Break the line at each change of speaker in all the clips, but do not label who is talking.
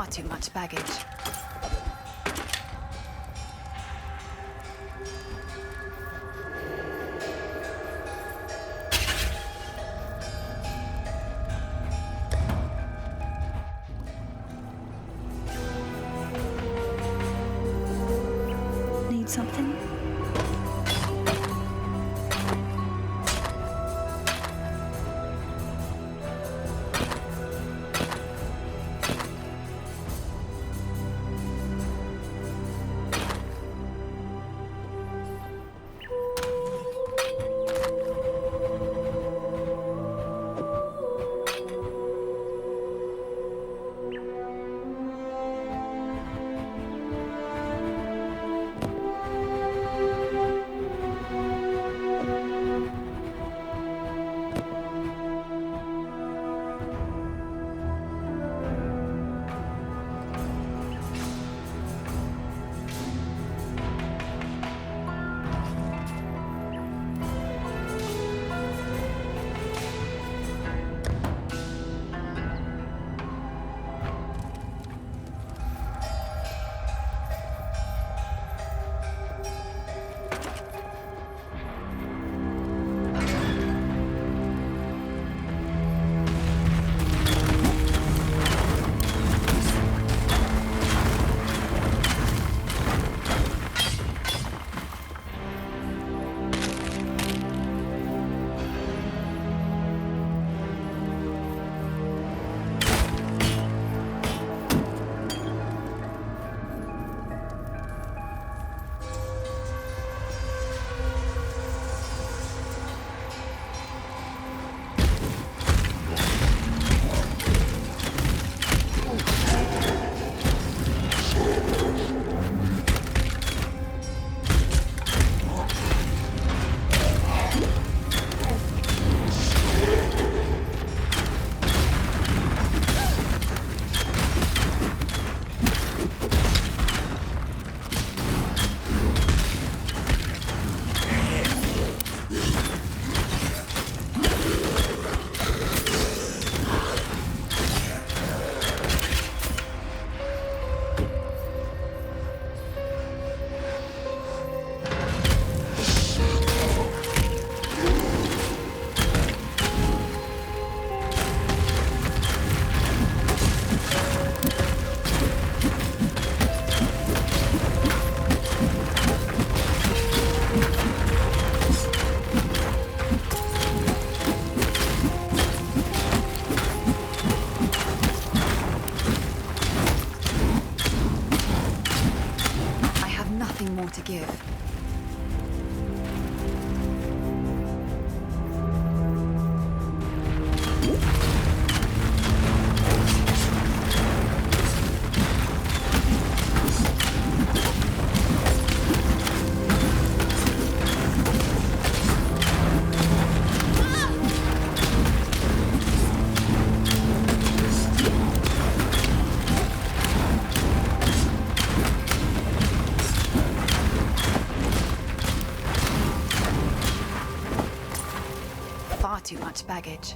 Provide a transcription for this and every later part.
Far too much baggage.
Need something?
More to give. Far too much baggage.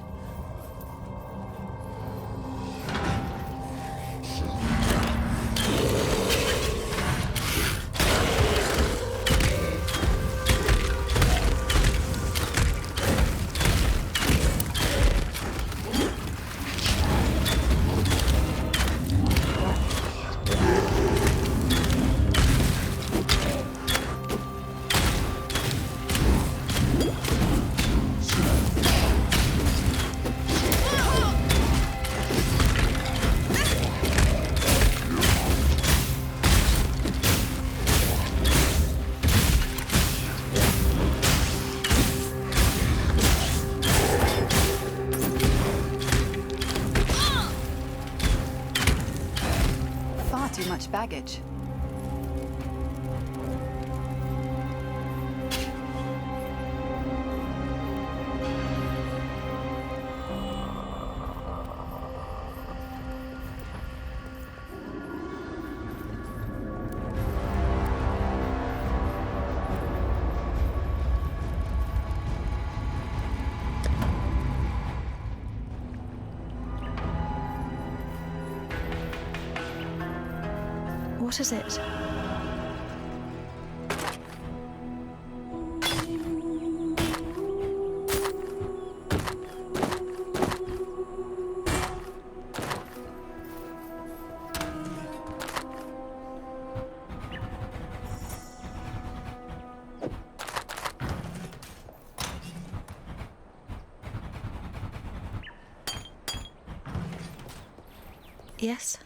Too much baggage.
What is it? Yes?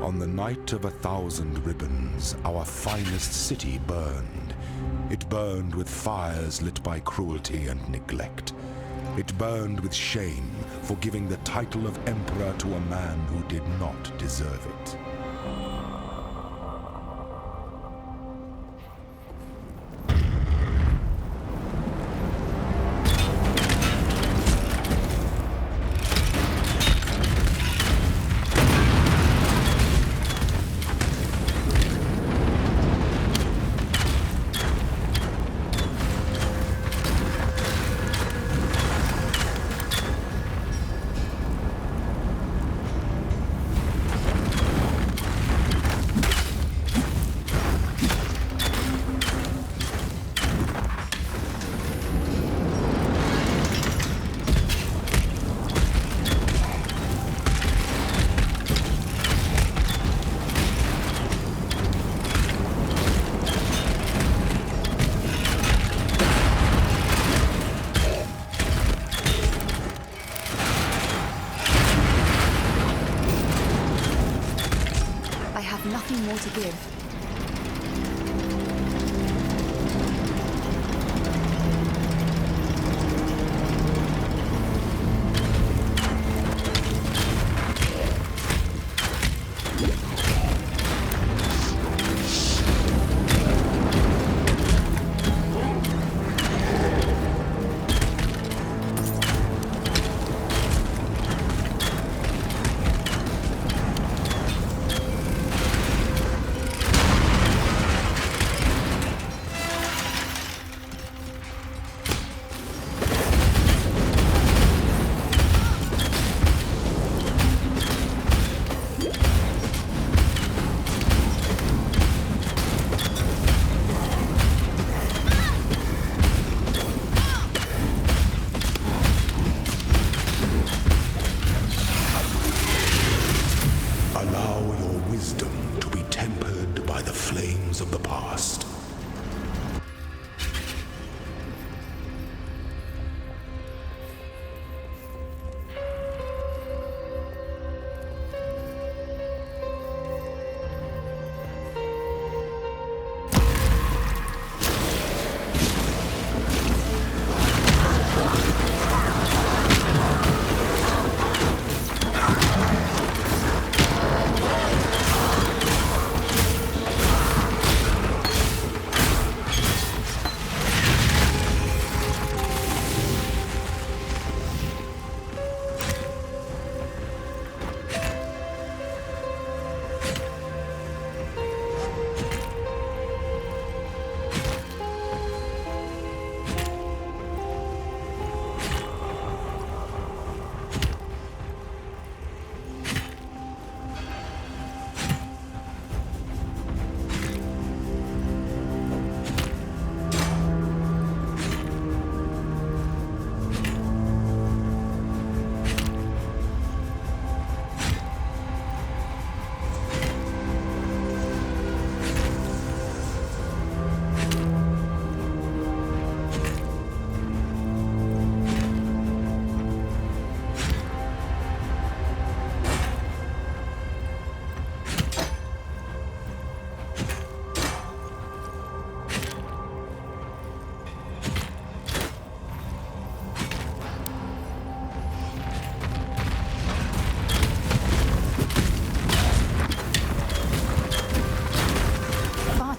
On the night of 1,000 ribbons, our finest city burned. It burned with fires lit by cruelty and neglect. It burned with shame for giving the title of emperor to a man who did not deserve it.
Nothing more to give. Of the past.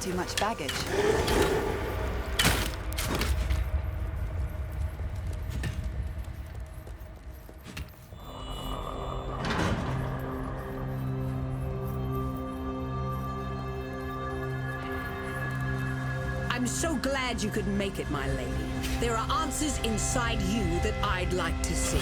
Too much baggage.
I'm so glad you could make it, my lady. There are answers inside you that I'd like to see.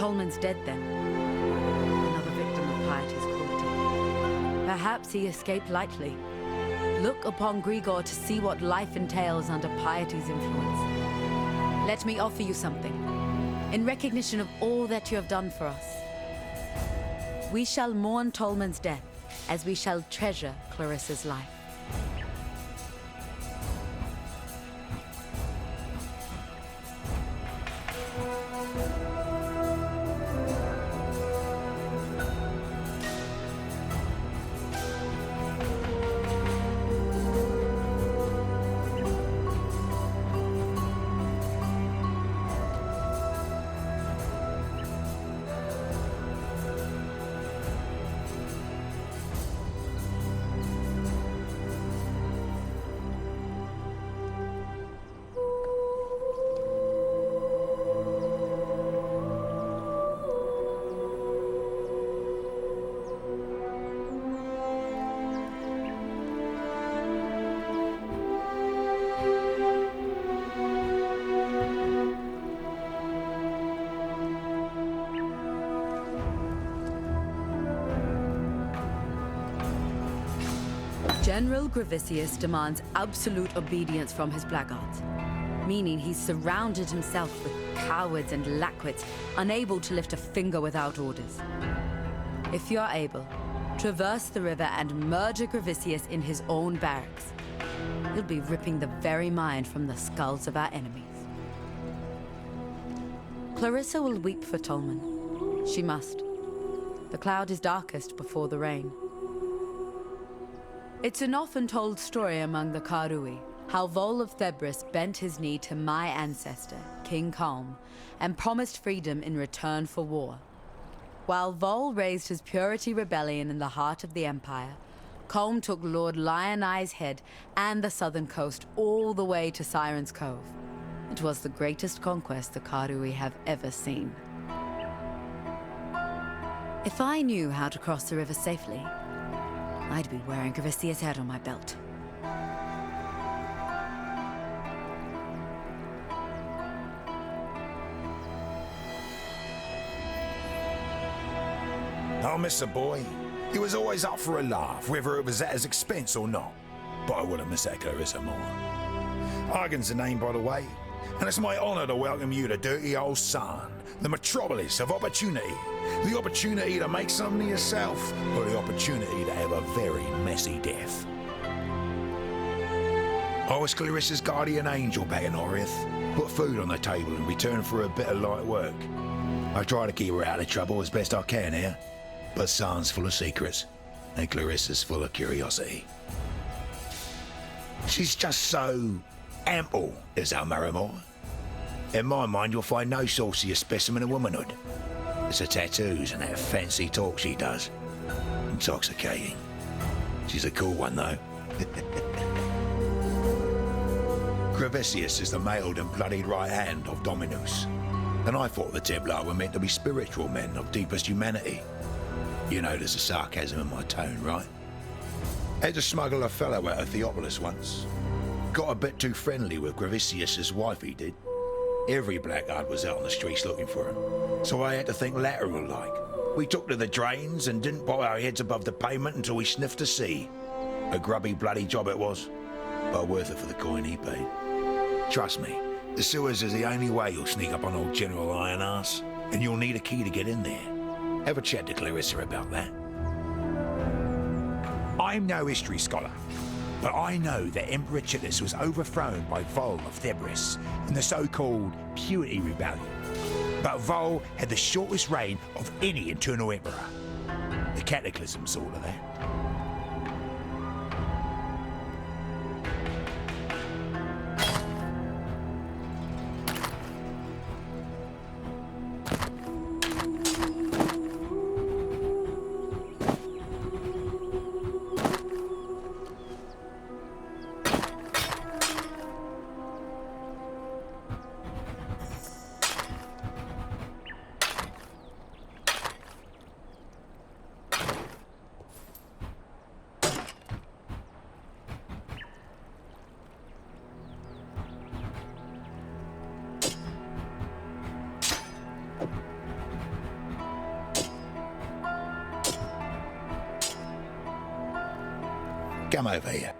Tolman's dead then. Another victim of piety's cruelty. Perhaps he escaped lightly. Look upon Grigor to see what life entails under piety's influence. Let me offer you something, in recognition of all that you have done for us. We shall mourn Tolman's death, as we shall treasure Clarissa's life. General Gravicius demands absolute obedience from his blackguards, meaning he's surrounded himself with cowards and lackwits, unable to lift a finger without orders. If you're able, traverse the river and murder Gravicius in his own barracks. You'll be ripping the very mind from the skulls of our enemies. Clarissa will weep for Tolman. She must. The cloud is darkest before the rain. It's an often-told story among the Karui, how Vol of Thebris bent his knee to my ancestor, King Kalm, and promised freedom in return for war. While Vol raised his purity rebellion in the heart of the Empire, Kalm took Lord Lion Eye's head and the southern coast all the way to Siren's Cove. It was the greatest conquest the Karui have ever seen. If I knew how to cross the river safely, I'd be wearing Gravicius' head on my belt.
I miss a boy. He was always up for a laugh, whether it was at his expense or not. But I wouldn't miss that Clarissa more. Argan's the name, by the way, and it's my honour to welcome you to dirty old Sarn, the metropolis of opportunity. The opportunity to make something of yourself, or the opportunity to have a very messy death. I was Clarissa's guardian angel back in Orith. Put food on the table in return for a bit of light work. I try to keep her out of trouble as best I can here, but Sarn's full of secrets, and Clarissa's full of curiosity. She's just so ample, is our Marimore. In my mind, you'll find no saucier specimen of womanhood. It's the tattoos and that fancy talk she does. Intoxicating. She's a cool one, though. Gravicius is the mailed and bloodied right hand of Dominus. And I thought the Templar were meant to be spiritual men of deepest humanity. You notice the sarcasm in my tone, right? Had to smuggle a fellow out of Theopolis once. Got a bit too friendly with Gravicius's wife, he did. Every blackguard was out on the streets looking for him, so I had to think lateral-like. We took to the drains and didn't put our heads above the pavement until we sniffed the sea. A grubby, bloody job it was, but worth it for the coin he paid. Trust me, the sewers is the only way you'll sneak up on old General Iron Arse, and you'll need a key to get in there. Have a chat to Clarissa about that. I'm no history scholar, but I know that Emperor Chillis was overthrown by Vol of Thebris in the so-called Purity Rebellion. But Vol had the shortest reign of any internal emperor. The cataclysm's all of that. Come over here.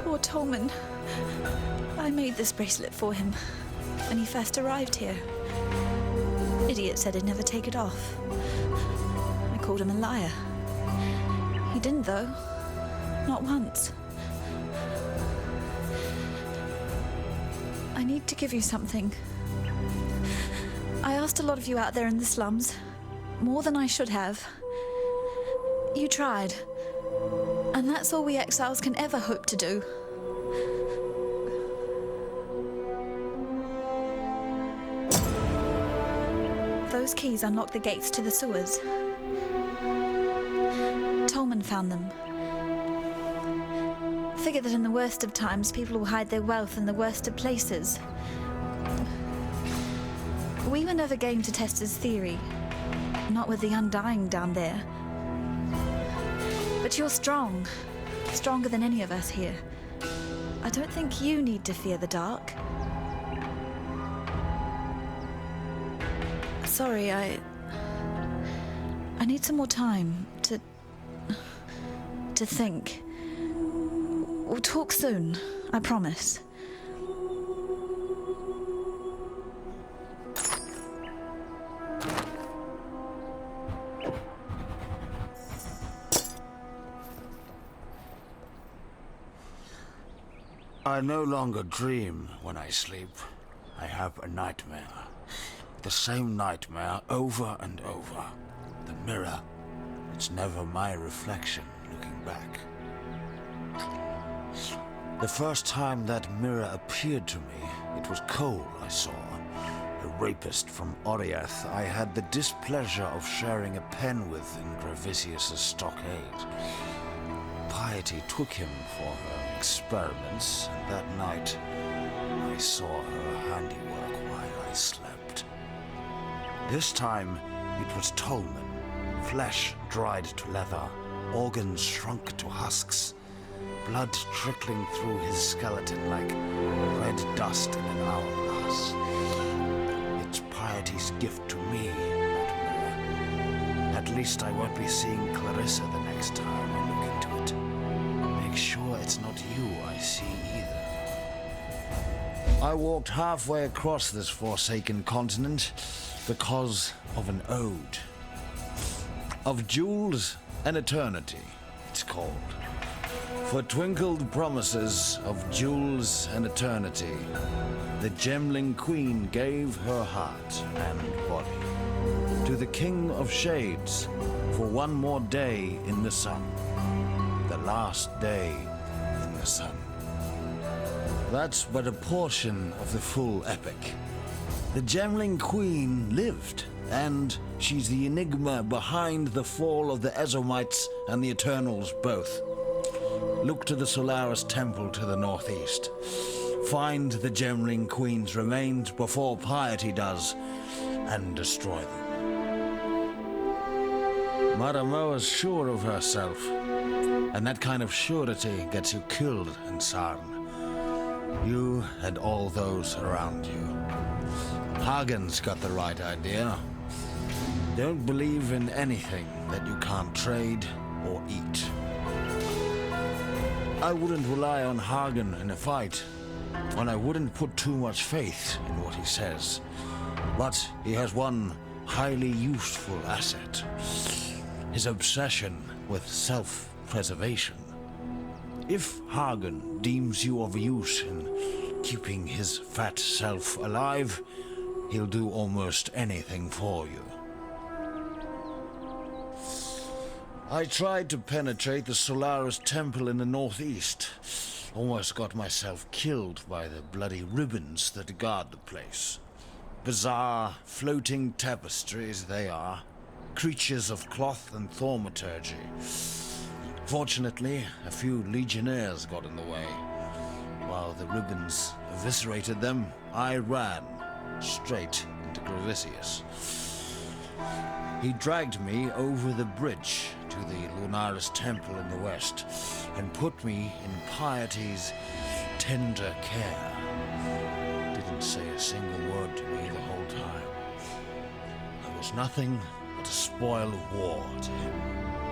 Poor Tolman. I made this bracelet for him when he first arrived here. Idiot said he'd never take it off. I called him a liar. He didn't, though. Not once. I need to give you something. I asked a lot of you out there in the slums. More than I should have. You tried. And that's all we exiles can ever hope to do. Those keys unlock the gates to the sewers. Tolman found them. Figure that in the worst of times, people will hide their wealth in the worst of places. We were never game to test his theory. Not with the Undying down there. But you're strong. Stronger than any of us here. I don't think you need to fear the dark. Sorry, I need some more time to think. We'll talk soon, I promise.
I no longer dream when I sleep. I have a nightmare. The same nightmare over and over. The mirror. It's never my reflection looking back. The first time that mirror appeared to me, it was Cole I saw. A rapist from Oriath I had the displeasure of sharing a pen with in Gravisius's stockade. Piety took him for her experiments, and that night I saw her handiwork while I slept. This time it was Tolman, flesh dried to leather, organs shrunk to husks, blood trickling through his skeleton like red dust in an hourglass. It's Piety's gift to me, that mirror. At least I won't be seeing Clarissa the next time I look into it. Make sure it's not you I see either. I walked halfway across this forsaken continent because of an ode. Of jewels and eternity, it's called. For twinkled promises of jewels and eternity, the Gemling Queen gave her heart and body to the King of Shades for one more day in the sun. The last day in the sun. That's but a portion of the full epic. The Gemling Queen lived, and she's the enigma behind the fall of the Ezomites and the Eternals both. Look to the Solaris Temple to the northeast. Find the Gemling Queen's remains before Piety does, and destroy them. Maramoa's sure of herself, and that kind of surety gets you killed in Sarn. You and all those around you. Hagen's got the right idea. Don't believe in anything that you can't trade or eat. I wouldn't rely on Hagen in a fight, and I wouldn't put too much faith in what he says. But he has one highly useful asset. His obsession with self-preservation. If Hagen deems you of use in keeping his fat self alive, he'll do almost anything for you. I tried to penetrate the Solaris Temple in the northeast. Almost got myself killed by the bloody ribbons that guard the place. Bizarre, floating tapestries they are. Creatures of cloth and thaumaturgy. Fortunately, a few legionnaires got in the way. While the ribbons eviscerated them, I ran straight into Gravisius. He dragged me over the bridge to the Lunaris Temple in the west and put me in Piety's tender care. Didn't say a single word to me the whole time. I was nothing but a spoil of war to him.